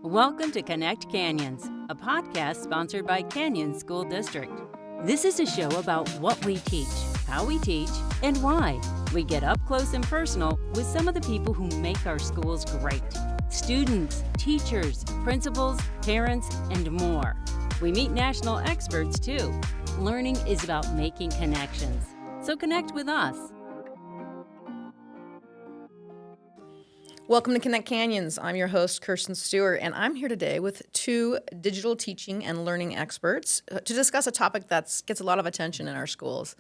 Welcome to Connect Canyons, a podcast sponsored by Canyon School District. This is a show about what we teach, how we teach, and why. We get up close and personal with some of the people who make our schools great. Students, teachers, principals, parents, and more. We meet national experts too. Learning is about making connections. So connect with us. Welcome to Connect Canyons. I'm your host, Kirsten Stewart, and I'm here today with two digital teaching and learning experts to discuss a topic that gets a lot of attention in our schools,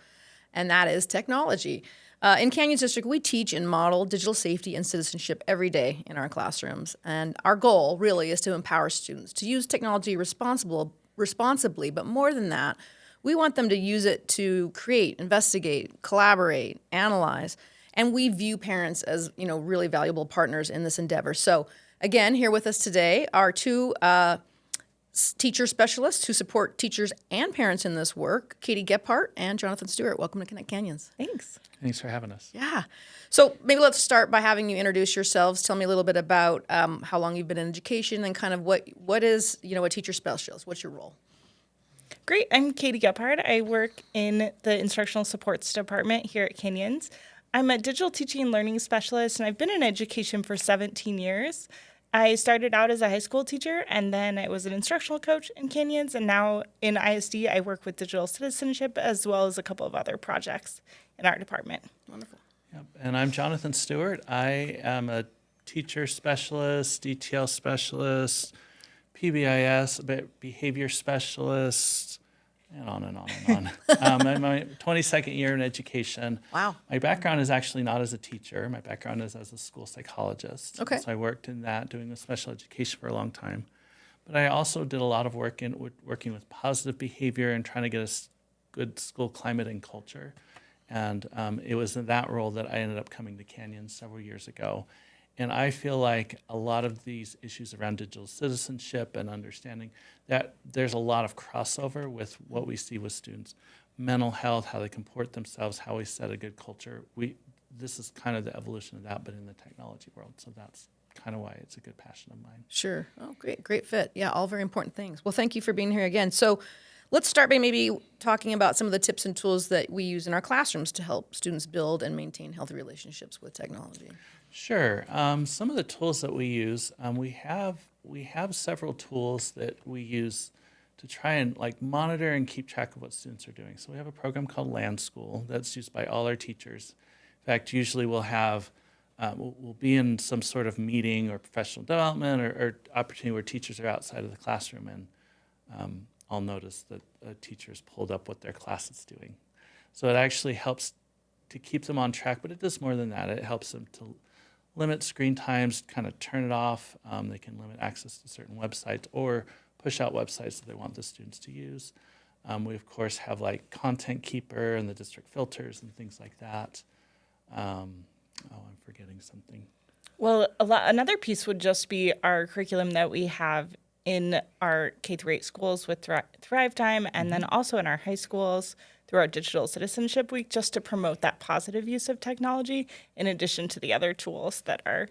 and that is technology. In Canyons District, we teach and model digital safety and citizenship every day in our classrooms, and our goal really is to empower students to use technology responsibly, but more than that, we want them to use it to create, investigate, collaborate, analyze. And we view parents as, really valuable partners in this endeavor. So, again, here with us today are two teacher specialists who support teachers and parents in this work, Katie Gebhardt and Jonathan Stewart. Welcome to Connect Canyons. Thanks. Thanks for having us. Yeah. So maybe let's start by having you introduce yourselves. Tell me a little bit about how long you've been in education and kind of what is, a teacher specialist? What's your role? Great. I'm Katie Gebhardt. I work in the instructional supports department here at Canyons. I'm a digital teaching and learning specialist, and I've been in education for 17 years. I started out as a high school teacher, and then I was an instructional coach in Canyons, and now in ISD, I work with digital citizenship as well as a couple of other projects in our department. Wonderful. Yep. And I'm Jonathan Stewart. I am a teacher specialist, DTL specialist, PBIS, behavior specialist, and on and on and on. I'm my 22nd year in education. Wow. My background is actually not as a teacher. My background is as a school psychologist. Okay. So I worked in that, doing the special education for a long time. But I also did a lot of work working with positive behavior and trying to get a good school climate and culture. And it was in that role that I ended up coming to Canyons several years ago. And I feel like a lot of these issues around digital citizenship and understanding that there's a lot of crossover with what we see with students. Mental health, how they comport themselves, how we set a good culture. This is kind of the evolution of that, but in the technology world. So that's kind of why it's a good passion of mine. Sure. Oh, great fit. Yeah, all very important things. Well, thank you for being here again. So let's start by maybe talking about some of the tips and tools that we use in our classrooms to help students build and maintain healthy relationships with technology. Sure. Some of the tools that we use, we have several tools that we use to try and monitor and keep track of what students are doing. So we have a program called Land School that's used by all our teachers. In fact, usually we'll have we'll be in some sort of meeting or professional development or opportunity where teachers are outside of the classroom, and I'll notice that a teacher's pulled up what their class is doing. So it actually helps to keep them on track, but it does more than that. It helps them to limit screen times, kind of turn it off. They can limit access to certain websites or push out websites that they want the students to use. We, of course, have Content Keeper and the district filters and things like that. I'm forgetting something. Well, another piece would just be our curriculum that we have in our K-8 schools with Thrive Time, and then also in our high schools through our Digital Citizenship Week, just to promote that positive use of technology in addition to the other tools that are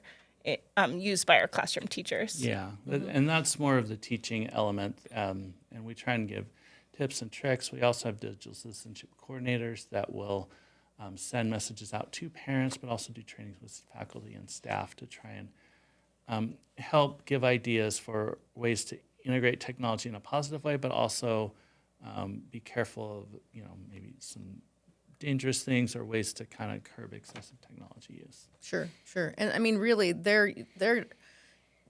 used by our classroom teachers. Yeah, and that's more of the teaching element, and we try and give tips and tricks. We also have digital citizenship coordinators that will send messages out to parents, but also do trainings with faculty and staff to try and help give ideas for ways to integrate technology in a positive way, but also be careful of, maybe some dangerous things or ways to kind of curb excessive technology use. Sure. And I mean, really,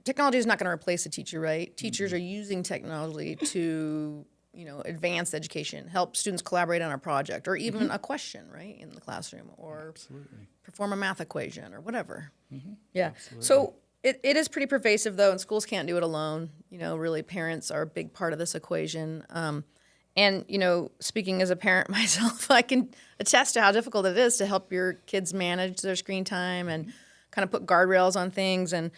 technology is not going to replace a teacher, right? Teachers are using technology to, advance education, help students collaborate on a project, or even a question, right, in the classroom, or Absolutely. perform a math equation or whatever. Yeah. Absolutely. So it is pretty pervasive, though, and schools can't do it alone. Really, parents are a big part of this equation. And, speaking as a parent myself, I can attest to how difficult it is to help your kids manage their screen time and kind of put guardrails on things. And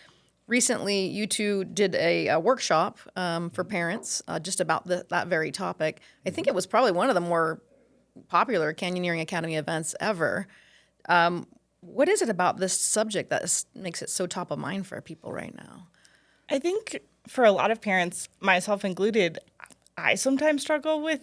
recently, you two did a workshop for parents just about that very topic. I think it was probably one of the more popular Canyoneering Academy events ever. What is it about this subject that makes it so top of mind for people right now? I think for a lot of parents, myself included, I sometimes struggle with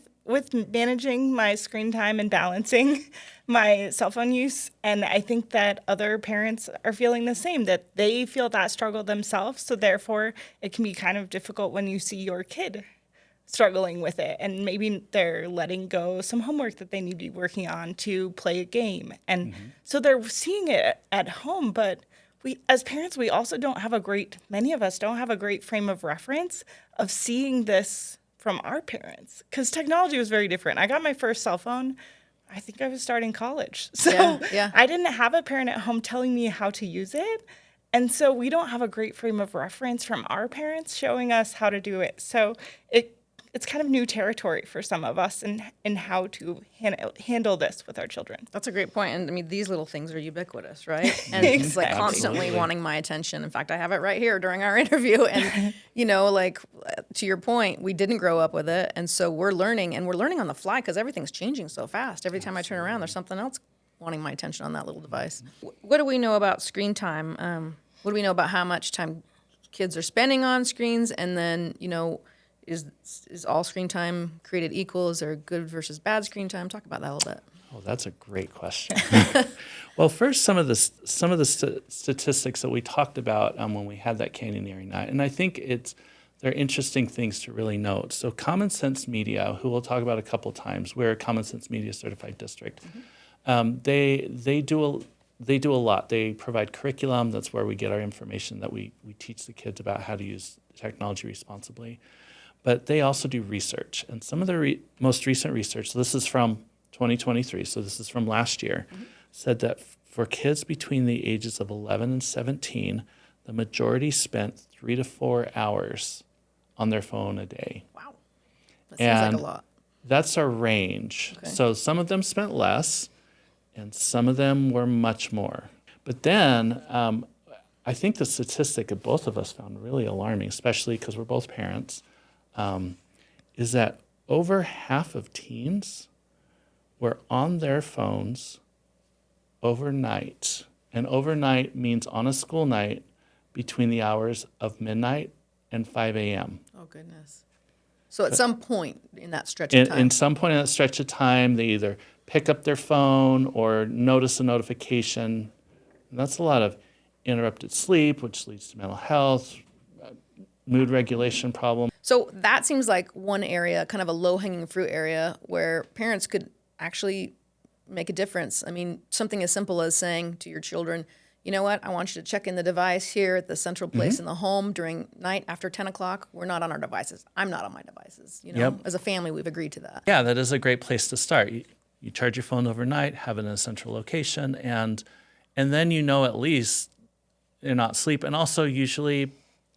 managing my screen time and balancing my cell phone use. And I think that other parents are feeling the same, that they feel that struggle themselves. So therefore, it can be kind of difficult when you see your kid struggling with it. And maybe they're letting go some homework that they need to be working on to play a game. And so they're seeing it at home, but we, as parents, we also don't have many of us don't have a great frame of reference of seeing this from our parents, because technology was very different. I got my first cell phone, I think I was starting college. So Yeah. I didn't have a parent at home telling me how to use it. And so we don't have a great frame of reference from our parents showing us how to do it. So it's kind of new territory for some of us in how to handle this with our children. That's a great point. And I mean, these little things are ubiquitous, right? And it's like Exactly. constantly Absolutely. wanting my attention. In fact, I have it right here during our interview. And, like to your point, we didn't grow up with it. And so we're learning, and we're learning on the fly because everything's changing so fast. Every time I turn around, there's something else wanting my attention on that little device. What do we know about screen time? What do we know about how much time kids are spending on screens? And then, is all screen time created equal? Is there good versus bad screen time? Talk about that a little bit. Oh, that's a great question. Well, first, some of the statistics that we talked about when we had that canyoneering night, and I think they're interesting things to really note. So, Common Sense Media, who we'll talk about a couple times, we're a Common Sense Media certified district. They do a lot. They provide curriculum. That's where we get our information that we teach the kids about how to use technology responsibly. But they also do research. And some of the most recent research, so this is from 2023, so this is from last year, said that for kids between the ages of 11 and 17, the majority spent 3 to 4 hours on their phone a day. Wow. That seems like And a lot. That's our range. Okay. So some of them spent less, and some of them were much more. But then I think the statistic that both of us found really alarming, especially because we're both parents, is that over half of teens were on their phones overnight. And overnight means on a school night between the hours of midnight and 5 a.m. Oh, goodness. So at some point in that stretch of time. In some point in that stretch of time, they either pick up their phone or notice a notification. And that's a lot of interrupted sleep, which leads to mental health, mood regulation problem. So that seems like one area, kind of a low-hanging fruit area, where parents could actually make a difference. I mean, something as simple as saying to your children, you know what, I want you to check in the device here at the central place in the home during night after 10 o'clock. We're not on our devices. I'm not on my devices. Yep. As a family, we've agreed to that. Yeah, that is a great place to start. You charge your phone overnight, have it in a central location, and then at least they're not asleep. And also usually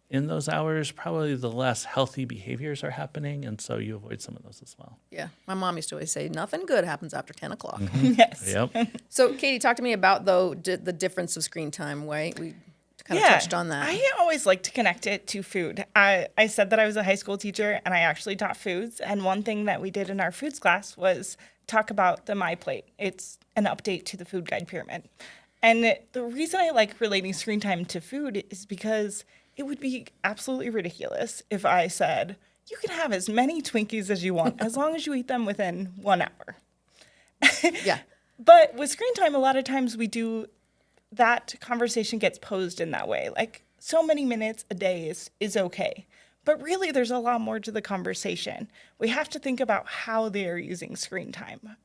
in those hours, probably the less healthy behaviors are happening, and so you avoid some of those as well. Yeah. My mom used to always say, nothing good happens after 10 o'clock. Yes. Yep. So, Katie, talk to me about, though, the difference of screen time, right? We kind of touched on that. I always like to connect it to food. I said that I was a high school teacher and I actually taught foods. And one thing that we did in our foods class was talk about the My Plate. It's an update to the food guide pyramid. And the reason I like relating screen time to food is because it would be absolutely ridiculous if I said, you can have as many Twinkies as you want as long as you eat them within 1 hour. Yeah. But with screen time, a lot of times that conversation gets posed in that way. Like, so many minutes a day is okay. But really, there's a lot more to the conversation. We have to think about how they are using screen time.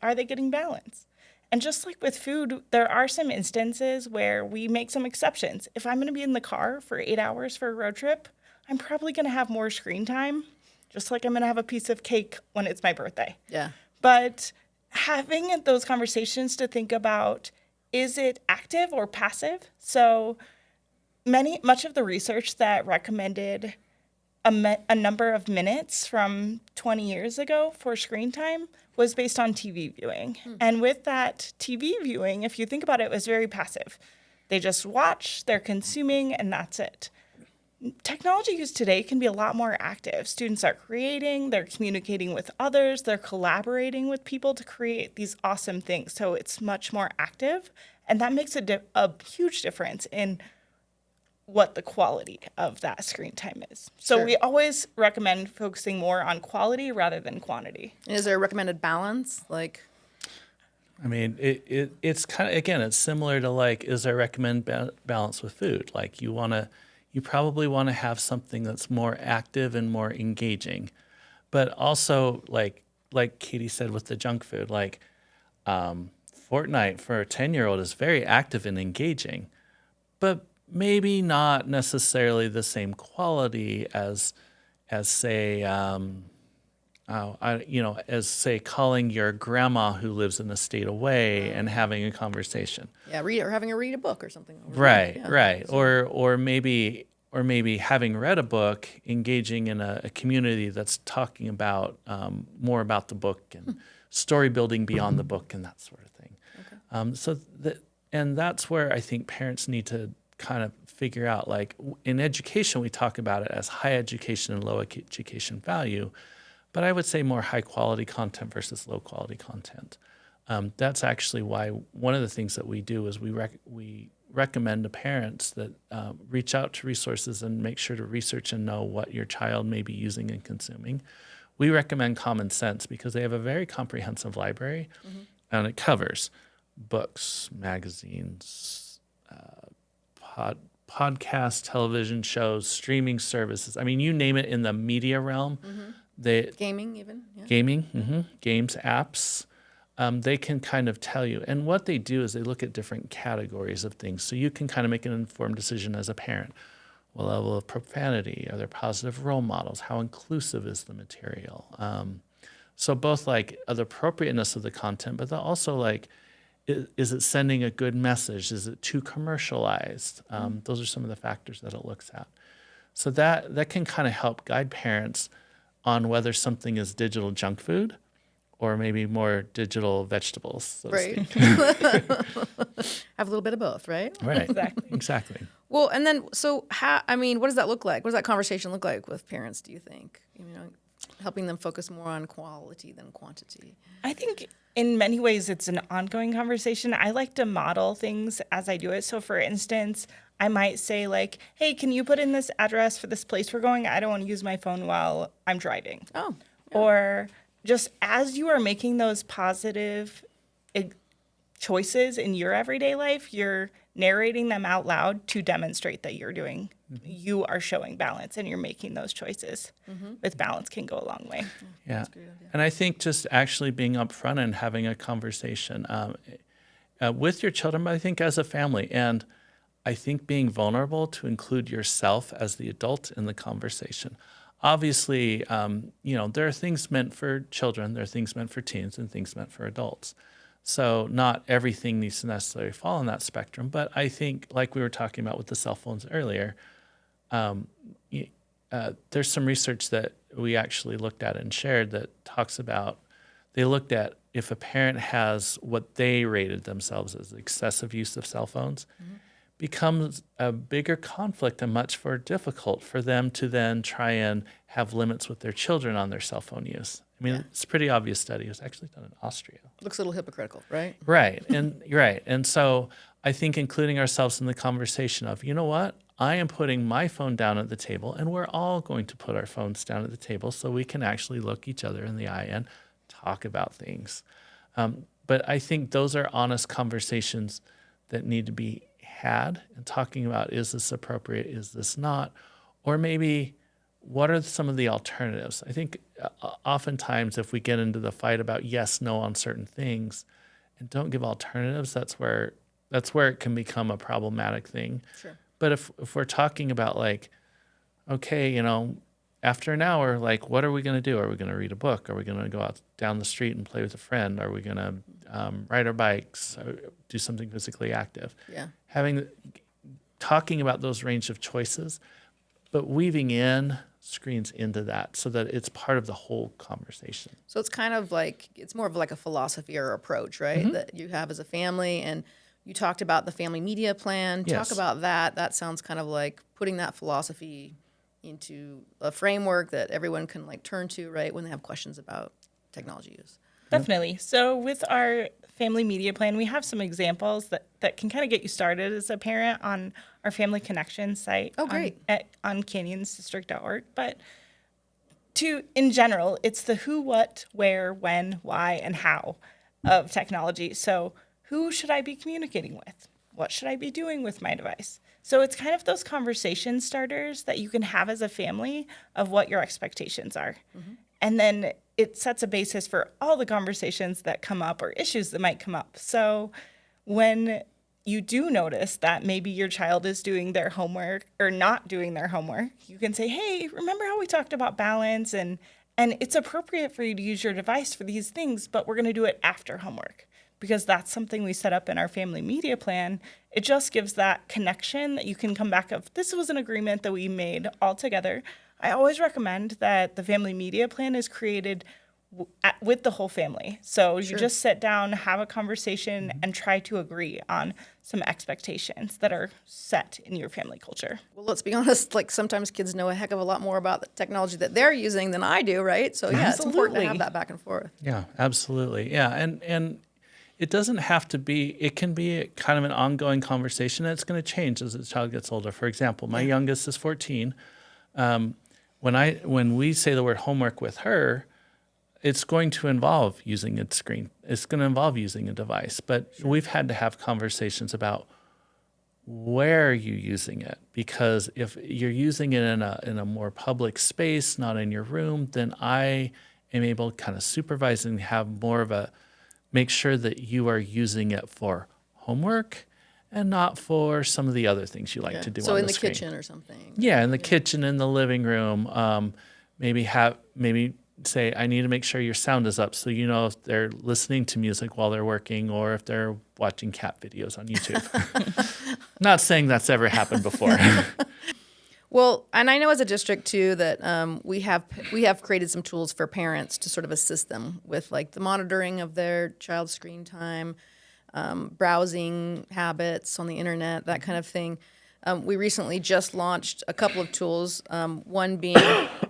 Are they getting balance? And just like with food, there are some instances where we make some exceptions. If I'm going to be in the car for 8 hours for a road trip, I'm probably going to have more screen time, just like I'm going to have a piece of cake when it's my birthday. Yeah. But having those conversations to think about, is it active or passive? So much of the research that recommended a number of minutes from 20 years ago for screen time was based on TV viewing. And with that TV viewing, if you think about it, it was very passive. They just watch, they're consuming, and that's it. Technology used today can be a lot more active. Students are creating, they're communicating with others, they're collaborating with people to create these awesome things. So it's much more active, and that makes a huge difference in what the quality of that screen time is. So Sure. we always recommend focusing more on quality rather than quantity. And is there a recommended balance? Like, I mean, it's kind of, again, it's similar to like, is there recommend balance with food? Like you probably want to have something that's more active and more engaging, but also like Katie said with the junk food, like Fortnite for a 10-year-old is very active and engaging, but maybe not necessarily the same quality as say, as say calling your grandma who lives in a state away and having a conversation. yeah, having a read a book or something. Right, Yeah. right. Or maybe having read a book, engaging in a community that's talking about more about the book and story building beyond the book and that sort of thing. Okay. And that's where I think parents need to kind of figure out, like in education, we talk about it as high education and low education value, but I would say more high quality content versus low quality content. That's actually why one of the things that we do is we recommend to parents that reach out to resources and make sure to research and know what your child may be using and consuming. We recommend Common Sense because they have a very comprehensive library, and it covers books, magazines, podcasts, television shows, streaming services. I mean, you name it in the media realm. Gaming even. Yeah. Gaming, games, apps. They can kind of tell you. And what they do is they look at different categories of things. So you can kind of make an informed decision as a parent. What level of profanity? Are there positive role models? How inclusive is the material? So both like the appropriateness of the content, but also like, is it sending a good message? Is it too commercialized? Those are some of the factors that it looks at. So that can kind of help guide parents on whether something is digital junk food or maybe more digital vegetables, so to Right. speak. Have a little bit of both, right? Right. Exactly. Exactly. Well, and then so what does that look like? What does that conversation look like with parents, do you think? Helping them focus more on quality than quantity. I think in many ways it's an ongoing conversation. I like to model things as I do it. So for instance, I might say like, hey, can you put in this address for this place we're going? I don't want to use my phone while I'm driving. Oh. Or just as you are making those positive choices in your everyday life, you're narrating them out loud to demonstrate that you are showing balance and you're making those choices. With balance can go a long way. Yeah. And I think just actually being upfront and having a conversation with your children, but I think as a family. And I think being vulnerable to include yourself as the adult in the conversation. Obviously, there are things meant for children, there are things meant for teens, and things meant for adults. So not everything needs to necessarily fall on that spectrum. But I think, like we were talking about with the cell phones earlier, there's some research that we actually looked at and shared that talks about, they looked at if a parent has what they rated themselves as excessive use of cell phones, becomes a bigger conflict and much more difficult for them to then try and have limits with their children on their cell phone use. I mean, it's a pretty obvious study. It was actually done in Austria. Looks a little hypocritical, right? Right. And so I think including ourselves in the conversation of, you know what, I am putting my phone down at the table, and we're all going to put our phones down at the table so we can actually look each other in the eye and talk about things. But I think those are honest conversations that need to be had, and talking about, is this appropriate, is this not, or maybe what are some of the alternatives? I think oftentimes if we get into the fight about yes, no on certain things and don't give alternatives, that's where it can become a problematic thing. Sure. But if we're talking about like, okay, after an hour, like, what are we going to do? Are we going to read a book? Are we going to go out down the street and play with a friend? Are we going to ride our bikes? Or do something physically active? Yeah. Talking about those range of choices, but weaving in screens into that so that it's part of the whole conversation. So it's kind of like, it's more of like a philosophy or approach, right? That you have as a family. And you talked about the family media plan. Yes. Talk about that. That sounds kind of like putting that philosophy into a framework that everyone can like turn to, right, when they have questions about technology use. Definitely. So with our family media plan, we have some examples that can kind of get you started as a parent on our Family Connection site. Oh, great. On canyonsdistrict.org. But in general, it's the who, what, where, when, why, and how of technology. So who should I be communicating with? What should I be doing with my device? So it's kind of those conversation starters that you can have as a family of what your expectations are. And then it sets a basis for all the conversations that come up or issues that might come up. So when you do notice that maybe your child is doing their homework or not doing their homework, you can say, hey, remember how we talked about balance? And it's appropriate for you to use your device for these things, but we're going to do it after homework, because that's something we set up in our family media plan. It just gives that connection that you can come back of, this was an agreement that we made all together. I always recommend that the family media plan is created with the whole family. So you just sit down, have a conversation, and try to agree on some expectations that are set in your family culture. Well, let's be honest, like sometimes kids know a heck of a lot more about the technology that they're using than I do, right? So yeah, it's important to have that back and forth. Yeah, absolutely. Yeah, and it doesn't have to be, it can be kind of an ongoing conversation, and it's going to change as the child gets older. For example, my youngest is 14. When we say the word homework with her, it's going to involve using a screen. It's going to involve using a device. But we've had to have conversations about where are you using it? Because if you're using it in a more public space, not in your room, then I am able to kind of supervise and have more of make sure that you are using it for homework and not for some of the other things you like to do on the screen. So in the kitchen or something. Yeah, in the kitchen, in the living room. Maybe say, I need to make sure your sound is up so you know if they're listening to music while they're working or if they're watching cat videos on YouTube. Not saying that's ever happened before. Well, and I know as a district too that we have created some tools for parents to sort of assist them with like the monitoring of their child's screen time, browsing habits on the internet, that kind of thing. We recently just launched a couple of tools. One being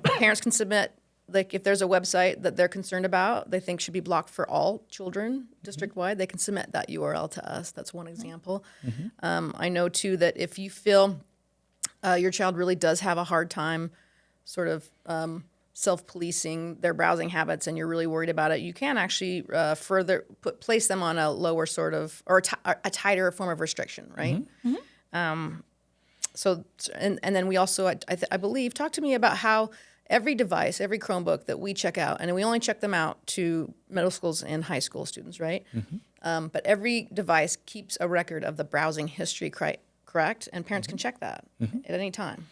parents can submit, like if there's a website that they're concerned about, they think should be blocked for all children district-wide, they can submit that URL to us. That's one example. I know too that if you feel your child really does have a hard time sort of self-policing their browsing habits and you're really worried about it, you can actually place them on a lower sort of, or a tighter form of restriction, right? So, and then we also, I believe, talk to me about how every device, every Chromebook that we check out, and we only check them out to middle schools and high school students, right? But every device keeps a record of the browsing history, correct? And parents can check that at any time.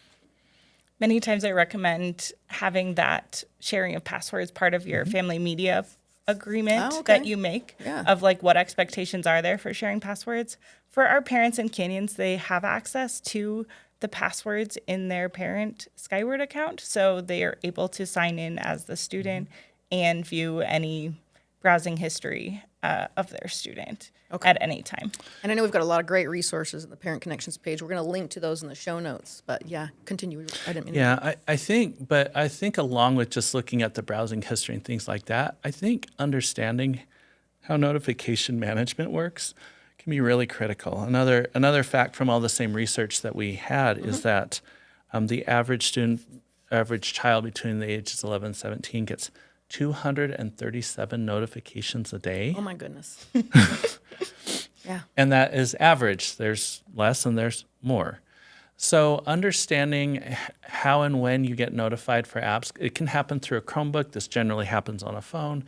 Many times I recommend having that sharing of passwords part of your family media agreement that you make of like what expectations are there for sharing passwords. For our parents in Canyons, they have access to the passwords in their parent Skyward account, so they are able to sign in as the student and view any browsing history of their student at any time. And I know we've got a lot of great resources in the Parent Connections page. We're going to link to those in the show notes. But yeah, continue. I didn't mean to. I think along with just looking at the browsing history and things like that, I think understanding how notification management works can be really critical. Another fact from all the same research that we had is that the average child between the ages 11 and 17 gets 237 notifications a day. Oh my goodness. Yeah. And that is average. There's less and there's more. So understanding how and when you get notified for apps, it can happen through a Chromebook. This generally happens on a phone.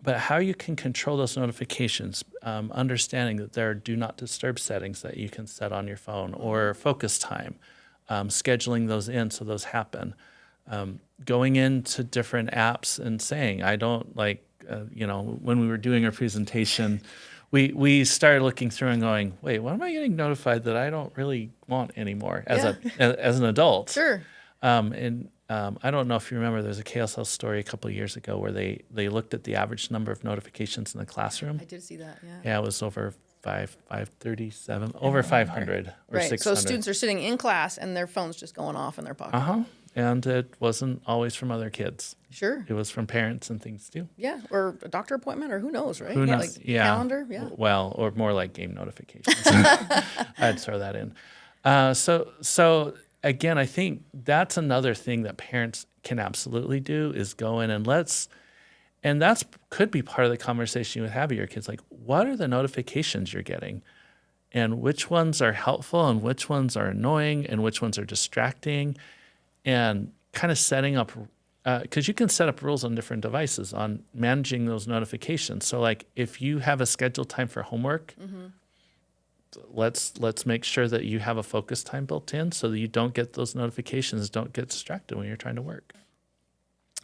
But how you can control those notifications, understanding that there are do not disturb settings that you can set on your phone or focus time, scheduling those in so those happen. Going into different apps and saying, I don't like, when we were doing our presentation, we started looking through and going, wait, what am I getting notified that I don't really want anymore as an adult? Sure. I don't know if you remember, there's a KSL story a couple of years ago where they looked at the average number of notifications in the classroom. I did see that, yeah. Yeah, it was over 537, over 500 or Right. 600. So students are sitting in class and their phone's just going off in their pocket. Uh-huh. And it wasn't always from other kids. Sure. It was from parents and things too. Yeah. Or a doctor appointment, or who knows, right? Who Yeah, knows? like Yeah. calendar. Yeah. Well, or more like game notifications. I'd throw that in. So again, I think that's another thing that parents can absolutely do is go in and that's could be part of the conversation you would have with your kids. Like, what are the notifications you're getting? And which ones are helpful and which ones are annoying and which ones are distracting? And kind of setting up, because you can set up rules on different devices on managing those notifications. So like if you have a scheduled time for homework, let's make sure that you have a focus time built in so that you don't get those notifications, don't get distracted when you're trying to work.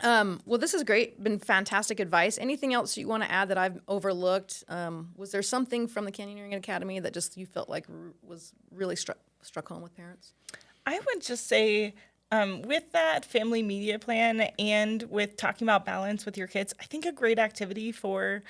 Well, this is great. Been fantastic advice. Anything else you want to add that I've overlooked? Was there something from the Canyoneering Academy that just you felt like was really struck home with parents? I would just say, with that family media plan and with talking about balance with your kids, I think a great activity for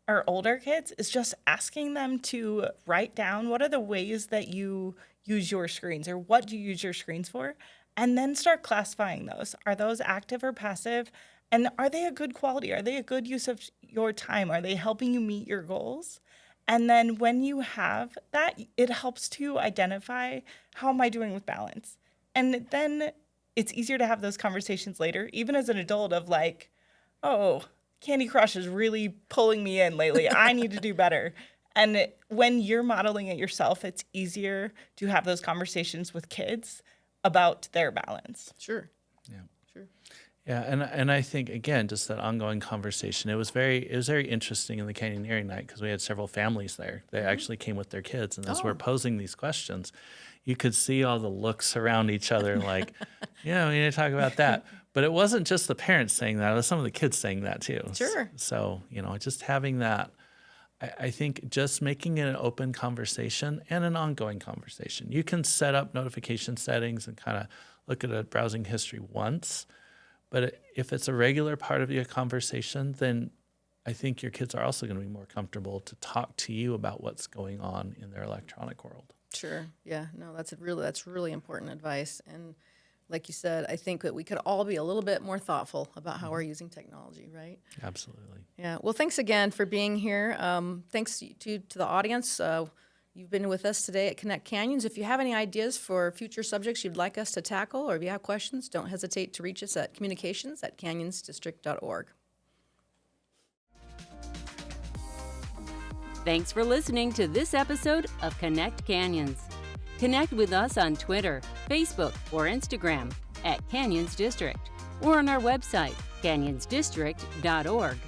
our older kids is just asking them to write down what are the ways that you use your screens or what do you use your screens for, and then start classifying those. Are those active or passive? And are they a good quality? Are they a good use of your time? Are they helping you meet your goals? And then when you have that, it helps to identify, how am I doing with balance? And then it's easier to have those conversations later, even as an adult, of like, oh, Candy Crush is really pulling me in lately. I need to do better. And when you're modeling it yourself, it's easier to have those conversations with kids about their balance. Sure. Yeah. Sure. Yeah, and I think again, just that ongoing conversation. It was very interesting in the Canyoneering night because we had several families there. They actually came with their kids, and as we're posing these questions, you could see all the looks around each other, like, yeah, we need to talk about that. But it wasn't just the parents saying that; it was some of the kids saying that too. Sure. So just having that, I think just making it an open conversation and an ongoing conversation. You can set up notification settings and kind of look at a browsing history once. But if it's a regular part of your conversation, then I think your kids are also going to be more comfortable to talk to you about what's going on in their electronic world. Sure. Yeah. No, that's really important advice. And like you said, I think that we could all be a little bit more thoughtful about how we're using technology, right? Absolutely. Yeah. Well, thanks again for being here. Thanks to the audience. You've been with us today at Connect Canyons. If you have any ideas for future subjects you'd like us to tackle, or if you have questions, don't hesitate to reach us at communications@canyonsdistrict.org. Thanks for listening to this episode of Connect Canyons. Connect with us on Twitter, Facebook, or Instagram at Canyons District, or on our website, canyonsdistrict.org.